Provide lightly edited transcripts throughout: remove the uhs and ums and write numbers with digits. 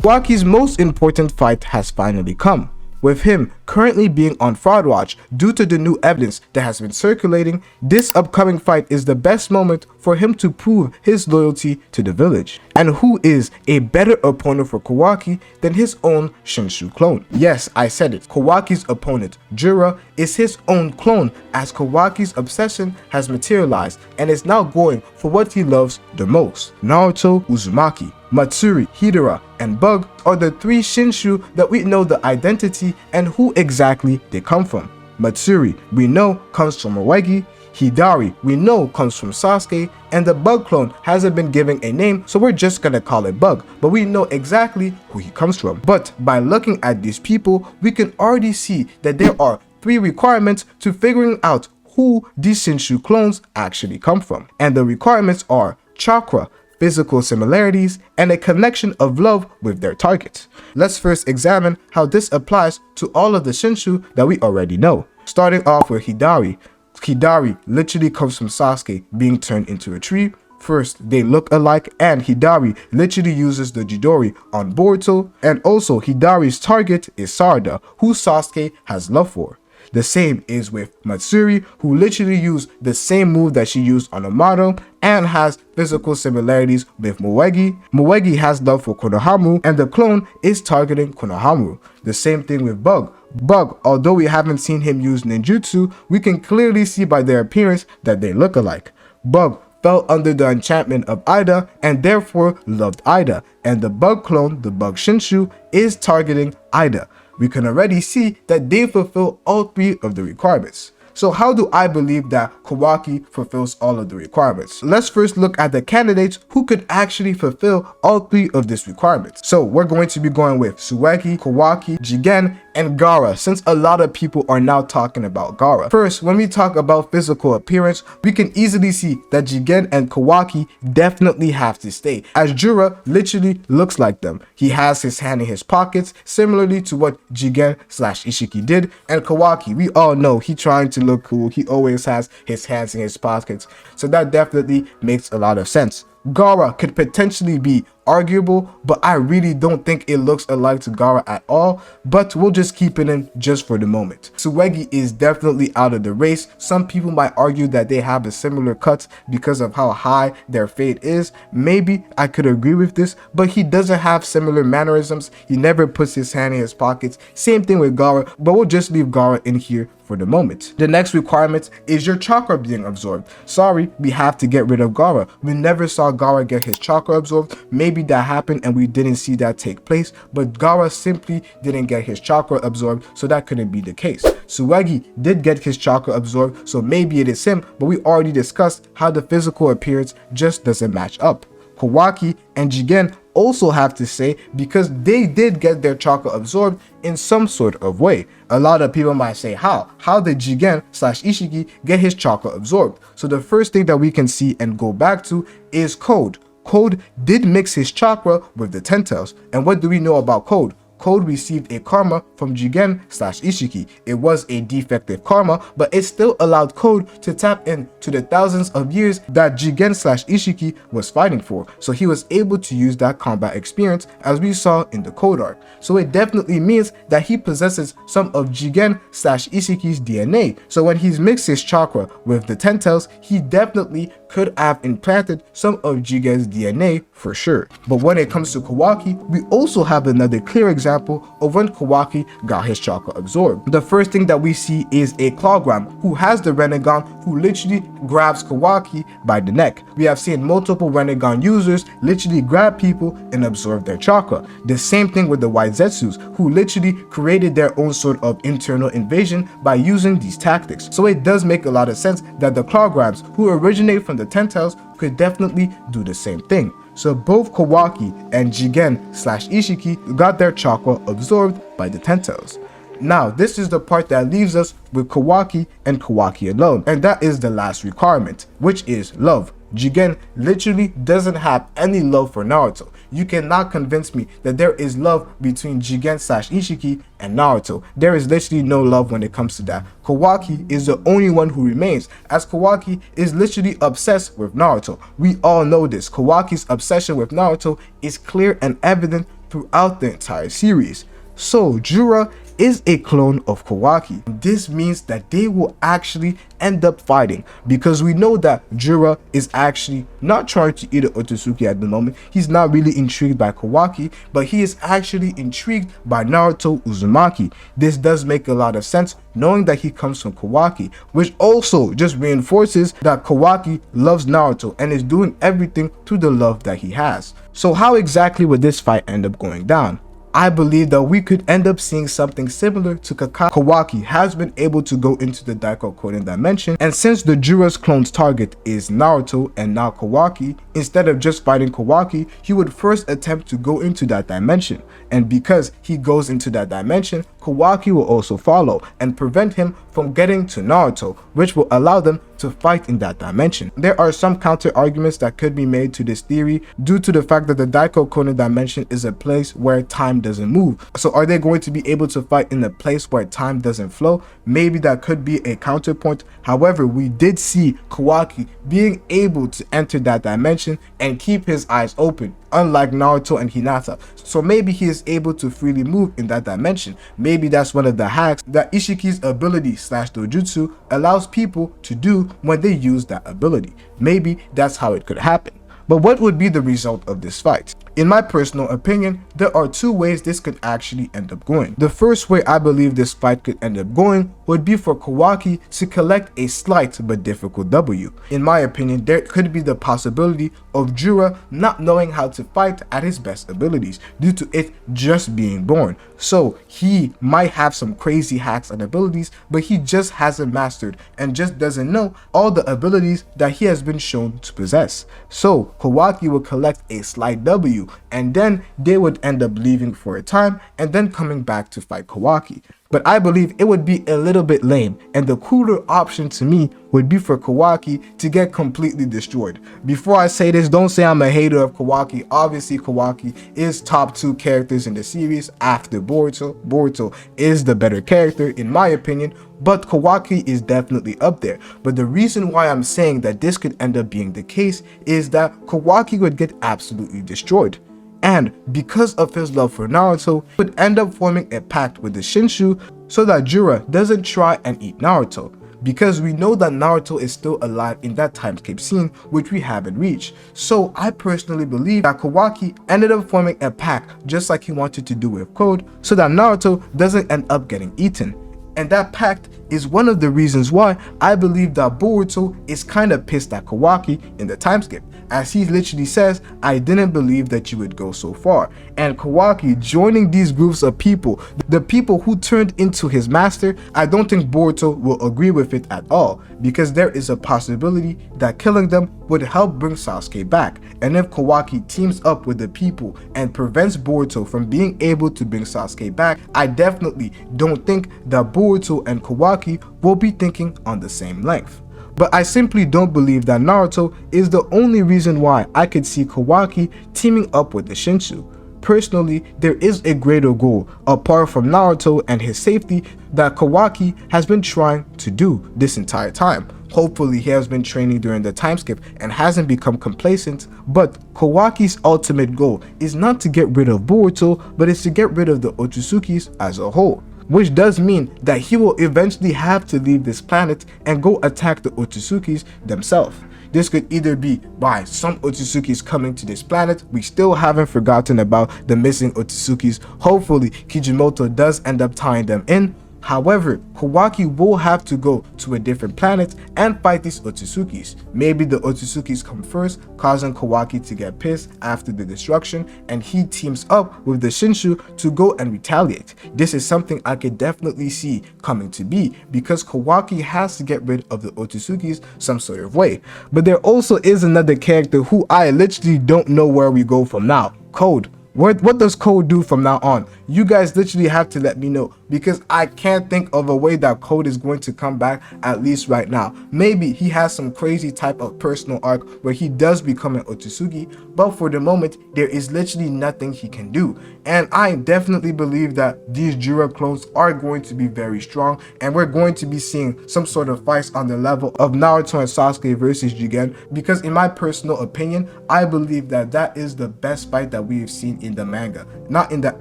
Kawaki's most important fight has finally come, with him currently being on fraud watch due to the new evidence that has been circulating. This upcoming fight is the best moment for him to prove his loyalty to the village. And who is a better opponent for Kawaki than his own Shinshu clone? Yes, I said it. Kawaki's opponent, Jura, is his own clone, as Kawaki's obsession has materialized and is now going for what he loves the most. Naruto, Uzumaki, Matsuri, Hidara, and Bug are the three Shinshu that we know the identity and who exactly they come from. Matsuri, we know, comes from Moegi. Hidari, we know, comes from Sasuke, and the Bug clone hasn't been given a name, so we're just gonna call it Bug, but we know exactly who he comes from. But by looking at these people, we can already see that there are 3 requirements to figuring out who these Shinshu clones actually come from. And the requirements are chakra, physical similarities, and a connection of love with their target. Let's first examine how this applies to all of the Shinshu that we already know. Starting off with Hidari. Hidari literally comes from Sasuke being turned into a tree. First, they look alike, and Hidari literally uses the Jidori on Boruto, and also Hidari's target is Sarada, who Sasuke has love for. The same is with Matsuri, who literally used the same move that she used on Amato and has physical similarities with Moegi. Moegi has love for Konohamaru, and the clone is targeting Konohamaru. The same thing with Bug. Bug, although we haven't seen him use ninjutsu, we can clearly see by their appearance that they look alike. Bug fell under the enchantment of Ida and therefore loved Ida, and the Bug clone, the Bug Shinshu, is targeting Ida. We can already see that they fulfill all 3 of the requirements. So how do I believe that Kawaki fulfills all of the requirements? Let's first look at the candidates who could actually fulfill all 3 of these requirements. So we're going to be going with Tsueki, Kawaki, Jigen, and Gaara, since a lot of people are now talking about Gaara. First, when we talk about physical appearance, we can easily see that Jigen and Kawaki definitely have to stay, as Jura literally looks like them. He has his hand in his pockets, similarly to what Jigen/Ishiki did, and Kawaki, we all know he trying to look cool. He always has his hands in his pockets, so that definitely makes a lot of sense. Gaara could potentially be arguable, but I really don't think it looks alike to Gaara at all, but we'll just keep it in just for the moment. Tsueki is definitely out of the race. Some people might argue that they have a similar cut because of how high their fade is. Maybe I could agree with this, but he doesn't have similar mannerisms. He never puts his hand in his pockets. Same thing with Gaara, but we'll just leave Gaara in here for the moment. The next requirement is your chakra being absorbed. Sorry, we have to get rid of Gaara. We never saw Gaara get his chakra absorbed. Maybe that happened and we didn't see that take place, but Gaara simply didn't get his chakra absorbed, so that couldn't be the case. Tsueki did get his chakra absorbed, so maybe it is him, but we already discussed how the physical appearance just doesn't match up. Kawaki and Jigen also have to say, because they did get their chakra absorbed in some sort of way. A lot of people might say, how did Jigen/Ishiki get his chakra absorbed? So the first thing that we can see and go back to is Code. Code did mix his chakra with the Ten Tails, and what do we know about Code? Code received a karma from Jigen/Ishiki. It was a defective karma, but it still allowed Code to tap into the thousands of years that Jigen/Ishiki was fighting for. So he was able to use that combat experience, as we saw in the Code arc. So it definitely means that he possesses some of Jigen/Ishiki's DNA. So when he's mixed his chakra with the Ten Tails, he definitely could have implanted some of Jigen's DNA for sure. But when it comes to Kawaki, we also have another clear example of when Kawaki got his chakra absorbed. The first thing that we see is a Clawgram who has the Renegon, who literally grabs Kawaki by the neck. We have seen multiple Renegon users literally grab people and absorb their chakra. The same thing with the White Zetsus, who literally created their own sort of internal invasion by using these tactics. So it does make a lot of sense that the Clawgrams, who originate from the Ten Tails, could definitely do the same thing. So both Kawaki and Jigen/Ishiki got their chakra absorbed by the Ten Tails. Now, this is the part that leaves us with Kawaki and Kawaki alone, and that is the last requirement, which is love. Jigen literally doesn't have any love for Naruto. You cannot convince me that there is love between Jigen/Ishiki and Naruto. There is literally no love when it comes to that. Kawaki is the only one who remains, as Kawaki is literally obsessed with Naruto. We all know this. Kawaki's obsession with Naruto is clear and evident throughout the entire series. So Jura is a clone of Kawaki. This means that they will actually end up fighting, because we know that Jura is actually not trying to eat an Otsutsuki at the moment. He's not really intrigued by Kawaki, but he is actually intrigued by Naruto Uzumaki. This does make a lot of sense, knowing that he comes from Kawaki, which also just reinforces that Kawaki loves Naruto and is doing everything through the love that he has. So how exactly would this fight end up going down? I believe that we could end up seeing something similar to Kawaki has been able to go into the Daikokoden dimension, and since the Jura's clone's target is Naruto and now Kawaki, instead of just fighting Kawaki, he would first attempt to go into that dimension, and because he goes into that dimension, Kawaki will also follow and prevent him from getting to Naruto, which will allow them to fight in that dimension. There are some counter arguments that could be made to this theory due to the fact that the Daikokoden dimension is a place where time doesn't move. So are they going to be able to fight in a place where time doesn't flow? Maybe that could be a counterpoint. However, we did see Kawaki being able to enter that dimension and keep his eyes open, unlike Naruto and Hinata. So maybe he is able to freely move in that dimension. Maybe that's one of the hacks that Ishiki's ability / dojutsu allows people to do when they use that ability. Maybe that's how it could happen. But what would be the result of this fight? In my personal opinion, there are two ways this could actually end up going. The first way I believe this fight could end up going would be for Kawaki to collect a slight but difficult W. In my opinion, there could be the possibility of Jura not knowing how to fight at his best abilities due to it just being born. So he might have some crazy hacks and abilities, but he just hasn't mastered and just doesn't know all the abilities that he has been shown to possess. So Kawaki will collect a slight W, and then they would end up leaving for a time and then coming back to fight Kawaki. But I believe it would be a little bit lame, and the cooler option to me would be for Kawaki to get completely destroyed. Before I say this, don't say I'm a hater of Kawaki. Obviously, Kawaki is top 2 characters in the series after Boruto. Boruto is the better character in my opinion, but Kawaki is definitely up there. But the reason why I'm saying that this could end up being the case is that Kawaki would get absolutely destroyed. And because of his love for Naruto, he would end up forming a pact with the Shinshu so that Jura doesn't try and eat Naruto, because we know that Naruto is still alive in that timescape scene, which we haven't reached. So I personally believe that Kawaki ended up forming a pact just like he wanted to do with Code, so that Naruto doesn't end up getting eaten. And that pact is one of the reasons why I believe that Boruto is kind of pissed at Kawaki in the timeskip, as he literally says, "I didn't believe that you would go so far." And Kawaki joining these groups of people, the people who turned into his master, I don't think Boruto will agree with it at all, because there is a possibility that killing them would help bring Sasuke back. And if Kawaki teams up with the people and prevents Boruto from being able to bring Sasuke back, I definitely don't think that Boruto and Kawaki will be thinking on the same length. But I simply don't believe that Naruto is the only reason why I could see Kawaki teaming up with the Shinshu. Personally, there is a greater goal apart from Naruto and his safety that Kawaki has been trying to do this entire time. Hopefully he has been training during the time skip and hasn't become complacent, but Kawaki's ultimate goal is not to get rid of Boruto, but is to get rid of the Otsutsukis as a whole. Which does mean that he will eventually have to leave this planet and go attack the Otsutsukis themselves. This could either be by some Otsutsukis coming to this planet. We still haven't forgotten about the missing Otsutsukis. Hopefully Kijimoto does end up tying them in. However, Kawaki will have to go to a different planet and fight these Otsutsukis. Maybe the Otsutsukis come first, causing Kawaki to get pissed after the destruction, and he teams up with the Shinshu to go and retaliate. This is something I could definitely see coming to be, because Kawaki has to get rid of the Otsutsukis some sort of way. But there also is another character who I literally don't know where we go from now. Code. What does Code do from now on? You guys literally have to let me know, because I can't think of a way that Code is going to come back, at least right now. Maybe he has some crazy type of personal arc where he does become an Otsutsuki, but for the moment there is literally nothing he can do. And I definitely believe that these Jura clones are going to be very strong, and we're going to be seeing some sort of fights on the level of Naruto and Sasuke versus Jigen, because in my personal opinion, I believe that that is the best fight that we have seen seen in the manga. Not in the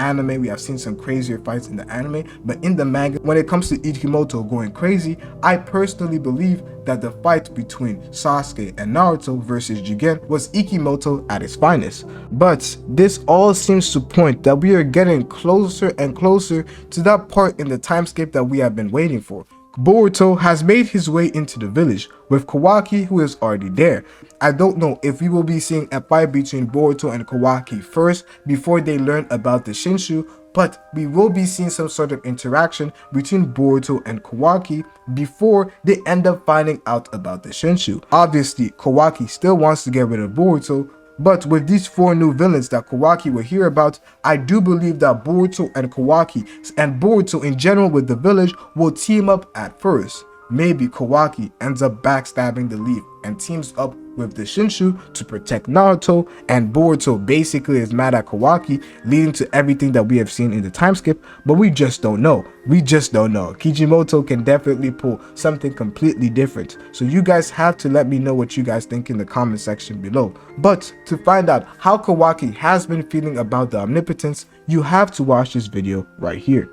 anime, we have seen some crazier fights in the anime, but in the manga, when it comes to Ikimoto going crazy, I personally believe that the fight between Sasuke and Naruto versus Jigen was Ikimoto at his finest. But this all seems to point that we are getting closer and closer to that part in the timescape that we have been waiting for. Boruto has made his way into the village, with Kawaki who is already there. I don't know if we will be seeing a fight between Boruto and Kawaki first before they learn about the Shinshu, but we will be seeing some sort of interaction between Boruto and Kawaki before they end up finding out about the Shinshu. Obviously, Kawaki still wants to get rid of Boruto, but with these 4 new villains that Kawaki will hear about, I do believe that Boruto and Kawaki, and Boruto in general with the village, will team up at first. Maybe Kawaki ends up backstabbing the Leaf and teams up with the Shinshu to protect Naruto, and Boruto basically is mad at Kawaki, leading to everything that we have seen in the time skip, but we just don't know. We just don't know. Kijimoto can definitely pull something completely different. So you guys have to let me know what you guys think in the comment section below. But to find out how Kawaki has been feeling about the omnipotence, you have to watch this video right here.